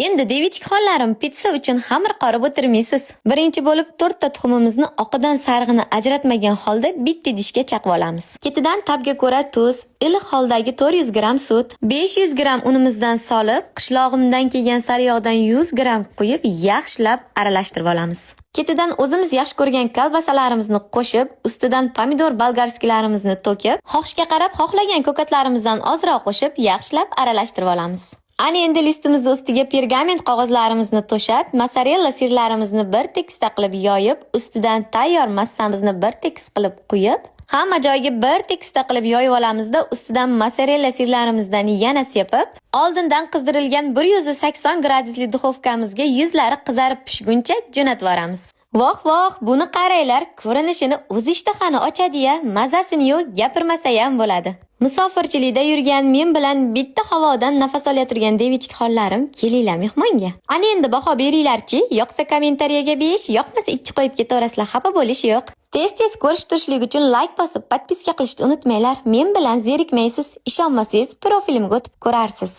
Endi devichik xonlarim, pitsa uchun xamir qorib o'tirmaysiz. Birinchi bo'lib 4 ta tuxumimizni oqidan sarig'ini ajratmagan holda bitta idishga chaqib olamiz. Ketidan tabga ko'ra tuz, iliq holdagi 400 gram sut, 500 gram unimizdan solib, qishlog'imdan kelgan sariyog'dan 100 gram quyib, yaxshilab aralashtirib olamiz. Ketidan o'zimiz yaxshi ko'rgan kolbasalarimizni qo'shib, ustidan pomidor bolgarskilarimizni to'kib, xohishga qarab xohlagan ko'katlarimizdan ozroq qo'shib, yaxshilab aralashtirib olamiz. Ana endi listimizning ustiga pergament qog'ozlarimizni to'shab, mozzarella sirlarimizni bir tekisda qilib yoyib, ustidan tayyor massamizni bir tekis qilib quyib, hamma joyiga bir tekisda qilib yoyib olamizda, ustidan mozzarella sirlarimizdan yana sepib, oldindan qizdirilgan 180 gradusli duxovkamizga yuzlari qizarib pishguncha jo'natib yuboramiz. Voh voh, buni qaranglar, ko'rinishini o'z ishtahani ochadi-ya, mazasini yo'q, gapirmasa ham bo'ladi. Musofirchilikda yurgan men bilan bitta havodan nafas olaturgan devichik xonlarim, kelinglar mehmonga. Ana endi baho beringlar-chi, yoqsa kommentariyaga 5, yoqmasa 2 qo'yib ketaverasizlar, xafa bo'lish yo'q. Tez-tez ko'rishib turishlik uchun like bosib, podpiska qilishni unutmanglar. Men bilan zerikmaysiz, ishonmasangiz profilimga o'tib ko'rarsiz.